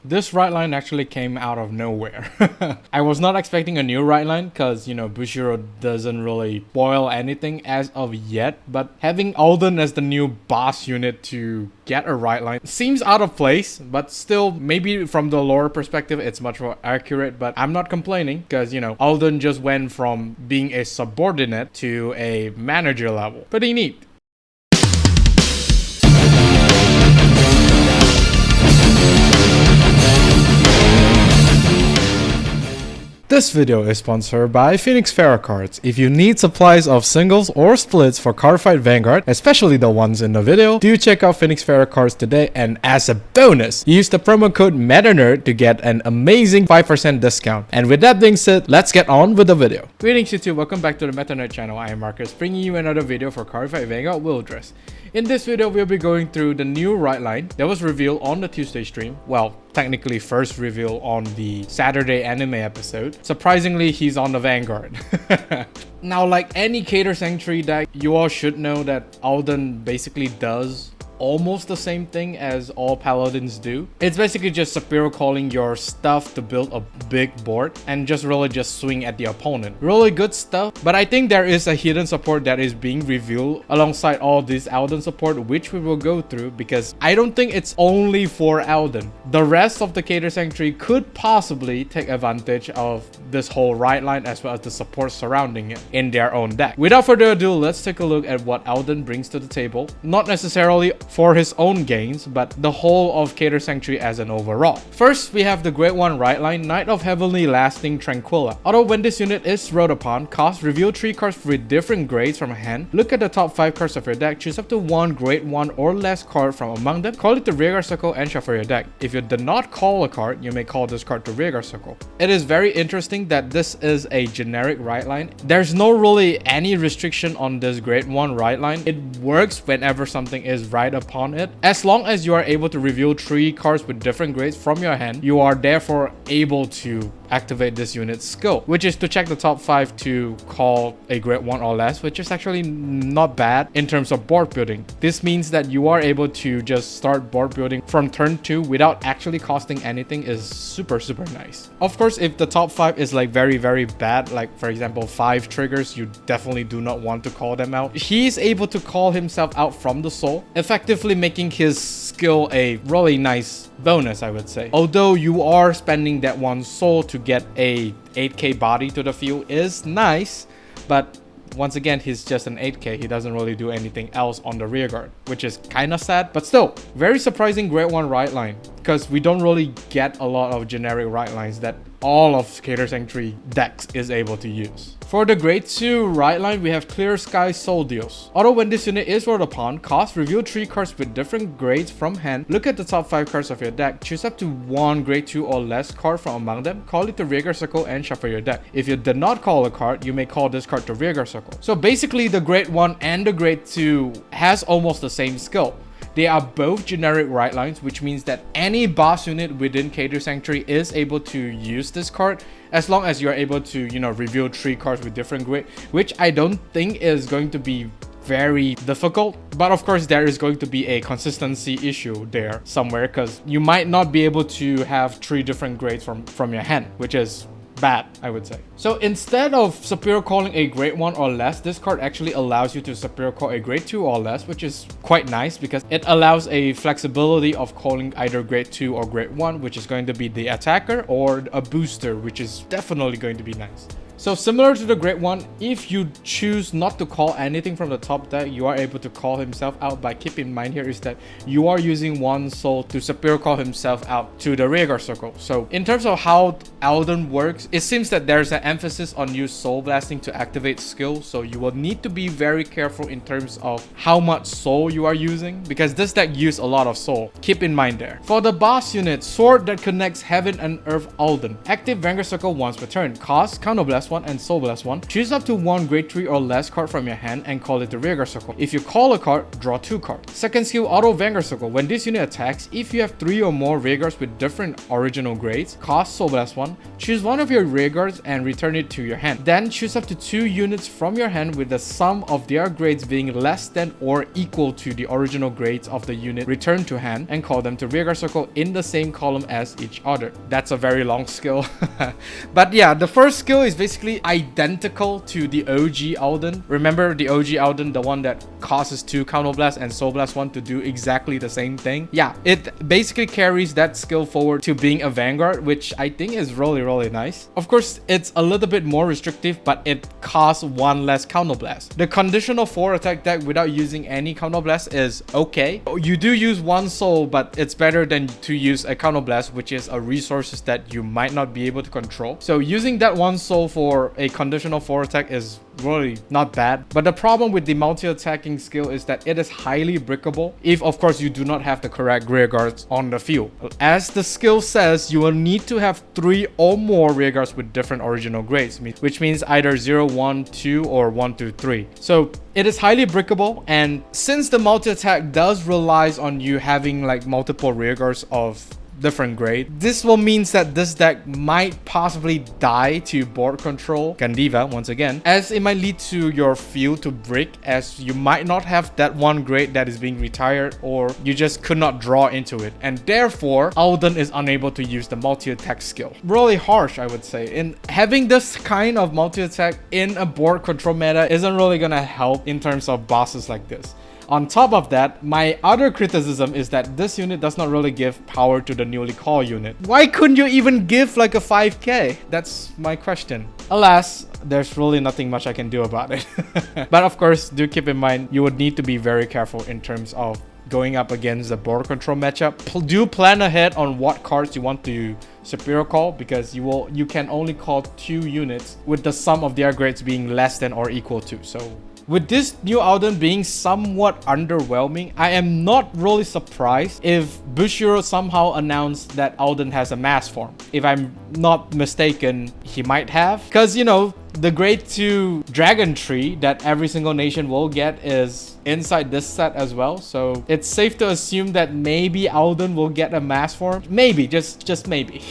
This Rideline actually came out of nowhere. I was not expecting a new Rideline because, you know, Bushiro doesn't really spoil anything as of yet, but having Alden as the new boss unit to get a Rideline seems out of place, but still, maybe from the lore perspective, it's much more accurate, but I'm not complaining because, you know, Alden just went from being a subordinate to a manager level. Pretty neat. This video is sponsored by Phoenix Ferro Cards. If you need supplies of singles or splits for Cardfight Vanguard, especially the ones in the video, do check out Phoenix Ferro Cards today, and as a bonus, use the promo code MetaNerd to get an amazing 5% discount. And with that being said, let's get on with the video. Greetings YouTube, welcome back to the MetaNerd channel. I am Marcus, bringing you another video for Cardfight Vanguard Willdress. In this video, we'll be going through the new Rideline that was revealed on the Tuesday stream. Well, technically first reveal on the Saturday anime episode. Surprisingly, he's on the Vanguard. Now, like any Keter Sanctuary deck, you all should know that Alden basically does almost the same thing as all paladins do. It's basically just superior calling your stuff to build a big board and just really just swing at the opponent. Really good stuff, but I think there is a hidden support that is being revealed alongside all this Alden support, which we will go through because I don't think it's only for Alden. The rest of the Keter Sanctuary could possibly take advantage of this whole Rideline as well as the support surrounding it in their own deck. Without further ado, let's take a look at what Alden brings to the table. Not necessarily for his own gains, but the whole of Keter Sanctuary as an overall. First, we have the Great One Rideline, Knight of Heavenly Lasting Tranquilia. Although when this unit is wrote upon, cost, reveal 3 cards with different grades from a hand, look at the top 5 cards of your deck, choose up to 1 Grade 1 or less card from among them, call it the rearguard circle and shuffle your deck. If you did not call a card, you may call this card the rearguard circle. It is very interesting that this is a generic Rideline. There's no really any restriction on this Grade 1 Rideline. It works whenever something is right upon it. As long as you are able to reveal 3 cards with different grades from your hand, you are therefore able to activate this unit's skill, which is to check the top 5 to call a grade 1 or less, which is actually not bad in terms of board building. This means that you are able to just start board building from turn 2 without actually costing anything is super nice. Of course, if the top 5 is like very bad, like for example 5 triggers, you definitely do not want to call them out. He's able to call himself out from the soul, effectively making his skill a really nice bonus, I would say. Although you are spending that 1 soul to get a 8k body to the field is nice, but once again, he's just an 8k. He doesn't really do anything else on the rearguard, which is kind of sad, but still very surprising Grade 1 Rideline, because we don't really get a lot of generic Ridelines that all of Keter Sanctuary decks is able to use. For the Grade 2 Rideline, we have Clearsky Soudios. Although when this unit is rolled upon, cost, reveal 3 cards with different grades from hand, look at the top 5 cards of your deck, choose up to 1 Grade 2 or less card from among them, call it the rearguard circle and shuffle your deck. If you did not call a card, you may call this card the rearguard circle. So basically the Grade 1 and the Grade 2 has almost the same skill. They are both generic Ridelines, which means that any boss unit within Keter Sanctuary is able to use this card as long as you're able to, you know, reveal 3 cards with different grade, which I don't think is going to be very difficult. But of course, there is going to be a consistency issue there somewhere, because you might not be able to have 3 different grades from your hand, which is bad, I would say. So instead of superior calling a grade 1 or less, this card actually allows you to superior call a grade 2 or less, which is quite nice because it allows a flexibility of calling either grade 2 or grade 1, which is going to be the attacker, or a booster, which is definitely going to be nice. So similar to the Grade 1, if you choose not to call anything from the top deck, you are able to call himself out. But keep in mind here is that you are using 1 soul to superior call himself out to the rearguard circle. So in terms of how Alden works, it seems that there's an emphasis on use soul blasting to activate skill. So you will need to be very careful in terms of how much soul you are using, because this deck uses a lot of soul. Keep in mind there. For the boss unit, sword that connects heaven and earth Alden. Active Vanguard circle once per turn. Cost, counterblast Blast 1 and Soul Blast 1. Choose up to one grade 3 or less card from your hand and call it the Rearguard Circle. If you call a card, draw 2 cards. Second skill, Auto Vanguard Circle. When this unit attacks, if you have 3 or more Rearguards with different original grades, cost Soul Blast 1, choose one of your Rearguards and return it to your hand. Then choose up to 2 units from your hand with the sum of their grades being less than or equal to the original grades of the unit returned to hand and call them to Rearguard Circle in the same column as each other. That's a very long skill. But yeah, the first skill is basically identical to the OG Alden. Remember the OG Alden, the one that causes 2 Counter Blast and Soul Blast 1 to do exactly the same thing? Yeah, it basically carries that skill forward to being a Vanguard, which I think is really nice. Of course, it's a little bit more restrictive, but it costs 1 less Counter Blast. The conditional 4 attack deck without using any Counter Blast is okay. You do use 1 soul, but it's better than to use a Counter Blast, which is a resources that you might not be able to control. So using that 1 soul for a conditional 4 attack is really not bad. But the problem with the multi-attacking skill is that it is highly brickable if of course you do not have the correct rearguards on the field. As the skill says, you will need to have 3 or more rearguards with different original grades, which means either 0, 1, 2 or 1, 2, 3. So it is highly brickable, and since the multi-attack does relies on you having like multiple rearguards of different grade, this will means that this deck might possibly die to board control Gandiva once again, as it might lead to your field to break, as you might not have that 1 grade that is being retired, or you just could not draw into it, and therefore Alden is unable to use the multi-attack skill. Really harsh, I would say. And having this kind of multi-attack in a board control meta isn't really gonna help in terms of bosses like this. On top of that, my other criticism is that this unit does not really give power to the newly called unit. Why couldn't you even give like a 5k? That's my question. Alas, there's really nothing much I can do about it. But of course, do keep in mind, you would need to be very careful in terms of going up against the board control matchup. Do plan ahead on what cards you want to superior call, because you can only call 2 units with the sum of their grades being less than or equal to. So with this new Alden being somewhat underwhelming, I am not really surprised if Bushiroad somehow announced that Alden has a mass form. If I'm not mistaken, he might have. Because, you know, the grade 2 dragon tree that every single nation will get is inside this set as well. So it's safe to assume that maybe Alden will get a mass form. Maybe, just maybe.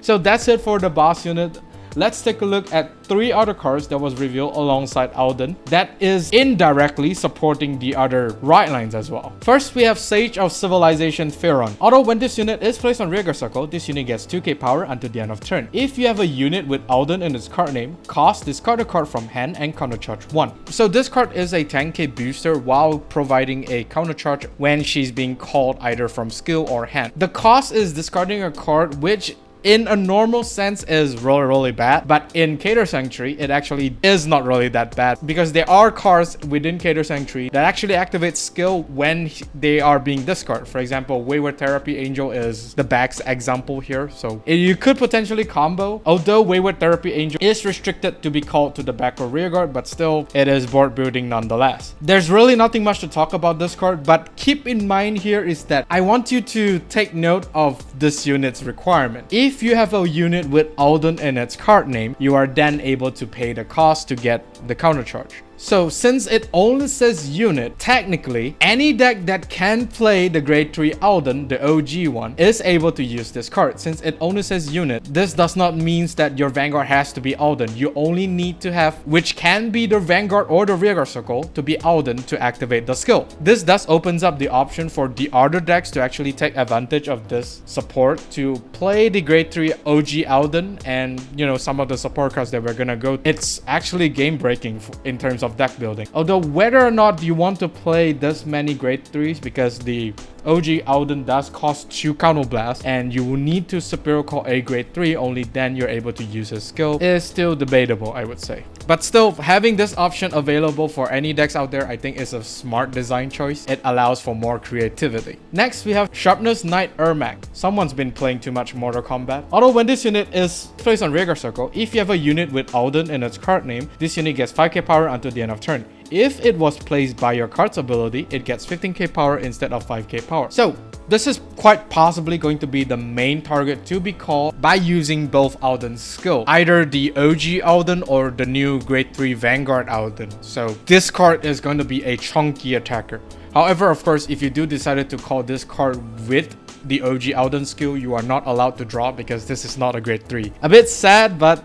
So that's it for the boss unit. Let's take a look at 3 other cards that was revealed alongside Alden that is indirectly supporting the other Ridelines as well. First, we have Sage of Civilization Firon. Although when this unit is placed on Rearguard Circle, this unit gets 2k power until the end of turn. If you have a unit with Alden in its card name, discard a card from hand and countercharge 1. So this card is a 10k booster while providing a countercharge when she's being called either from skill or hand. The cost is discarding a card, which in a normal sense is really bad, but in Keter Sanctuary it actually is not really that bad, because there are cards within Keter Sanctuary that actually activate skill when they are being discarded. For example, Wayward Therapy Angel is the best example here, so you could potentially combo, although Wayward Therapy Angel is restricted to be called to the back or rear guard, but still it is board building nonetheless. There's really nothing much to talk about this card, but keep in mind here is that I want you to take note of this unit's requirement. If you have a unit with Alden in its card name, you are then able to pay the cost to get the countercharge. So since it only says unit, technically any deck that can play the grade 3 Alden, the OG one, is able to use this card. Since it only says unit, this does not mean that your Vanguard has to be Alden. You only need to have, which can be the Vanguard or the Rearguard Circle, to be Alden to activate the skill. This thus opens up the option for the other decks to actually take advantage of this support to play the grade 3 OG Alden, and you know, some of the support cards that we're gonna go. It's actually game breaking in terms of deck building. Although whether or not you want to play this many grade 3s, because the OG Alden does cost 2 counter blast and you will need to superior call a grade 3, only then you're able to use his skill, is still debatable, I would say. But still, having this option available for any decks out there, I think is a smart design choice. It allows for more creativity. Next, we have Sharpness Knight Ermac. Someone's been playing too much Mortal Kombat. Although when this unit is placed on Rearguard Circle, if you have a unit with Alden in its card name, this unit gets 5k power until the end of turn. If it was placed by your card's ability, it gets 15k power instead of 5k power. So This is quite possibly going to be the main target to be called by using both Alden's skill, either the OG Alden or the new grade 3 Vanguard Alden. So this card is going to be a chunky attacker. However, of course, if you do decide to call this card with the OG Alden skill, you are not allowed to draw because this is not a grade 3. A bit sad, but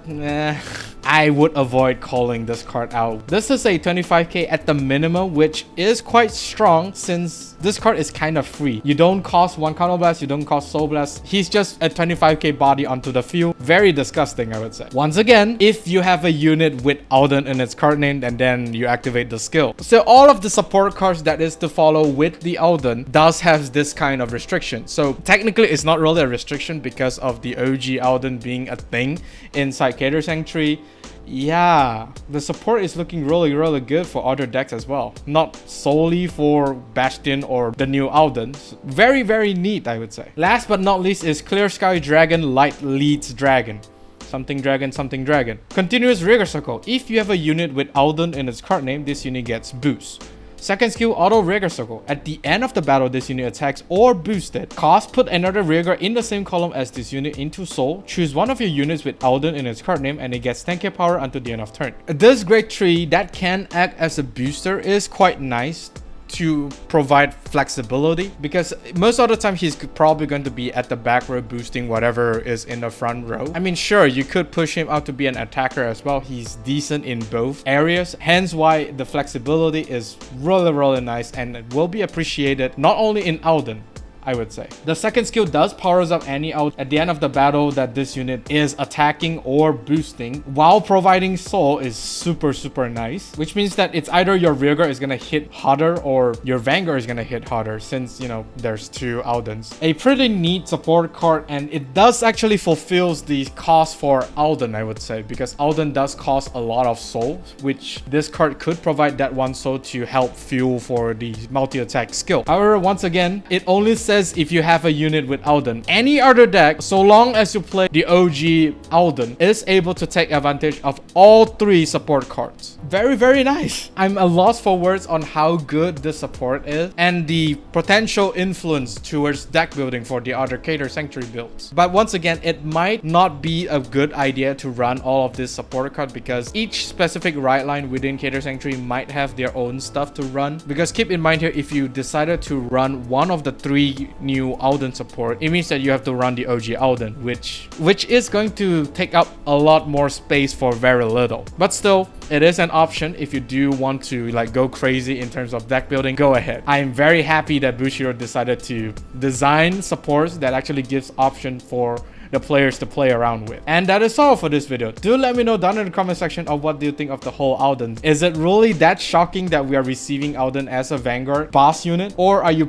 I would avoid calling this card out. This is a 25k at the minimum, which is quite strong since this card is kind of free. You don't cost 1 Counter Blast, you don't cost Soul Blast. He's just a 25k body onto the field. Very disgusting, I would say. Once again, if you have a unit with Alden in its card name and then you activate the skill. So all of the support cards that is to follow with the Alden does have this kind of restriction. So technically it's not really a restriction because of the OG Alden being a thing inside Keter Sanctuary. Yeah, the support is looking really good for other decks as well, not solely for Bastion or the new Alden. Very neat, I would say. Last but not least is Clearsky Dragon Lightleads Dragon. Something dragon, something dragon. Continuous Rigor Circle. If you have a unit with Alden in its card name, this unit gets boost. Second skill, Auto Rigor Circle. At the end of the battle, this unit attacks or boosted. Cost, put another Rigor in the same column as this unit into Soul. Choose one of your units with Alden in its card name and it gets 10k power until the end of turn. This grade 3 that can act as a booster is quite nice to provide flexibility, because most of the time he's probably going to be at the back row boosting whatever is in the front row. I mean, sure, you could push him out to be an attacker as well. He's decent in both areas, hence why the flexibility is really nice and will be appreciated not only in Alden, I would say. The second skill does powers up any out at the end of the battle that this unit is attacking or boosting, while providing soul is super nice, which means that it's either your Rigor is gonna hit harder or your Vanguard is gonna hit harder, since, you know, there's 2 Aldens. A pretty neat support card, and it does actually fulfills the cost for Alden, I would say, because Alden does cost a lot of soul, which this card could provide that 1 soul to help fuel for the multi-attack skill. However, once again, it only says if you have a unit with Alden. Any other deck, so long as you play the OG Alden, is able to take advantage of all 3 support cards. Very nice. I'm at a loss for words on how good this support is and the potential influence towards deck building for the other Keter Sanctuary builds. But once again, it might not be a good idea to run all of this support card because each specific Rideline within Keter Sanctuary might have their own stuff to run. Because keep in mind here, if you decided to run one of the 3 new Alden support, it means that you have to run the OG Alden, which is going to take up a lot more space for very little. But still, it is an option if you do want to like go crazy in terms of deck building. Go ahead. I am very happy that Bushiroad decided to design supports that actually gives option for the players to play around with. And that is all for this video. Do let me know down in the comment section of what do you think of the whole Alden. Is it really that shocking that we are receiving Alden as a Vanguard boss unit, or are you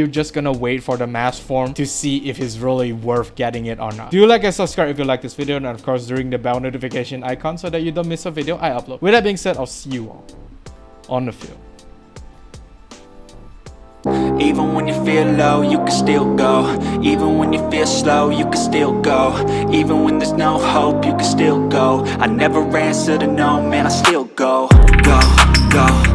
just gonna wait for the mass form to see if it's really worth getting it or not? Do like and subscribe if you like this video, and of course ring the bell notification icon so that you don't miss a video I upload. With that being said, I'll see you all on the field. Even when you feel low, you can still go. Even when you feel slow, you can still go. Even when there's no hope, you can still go. I never answer to no, man, I still go. Go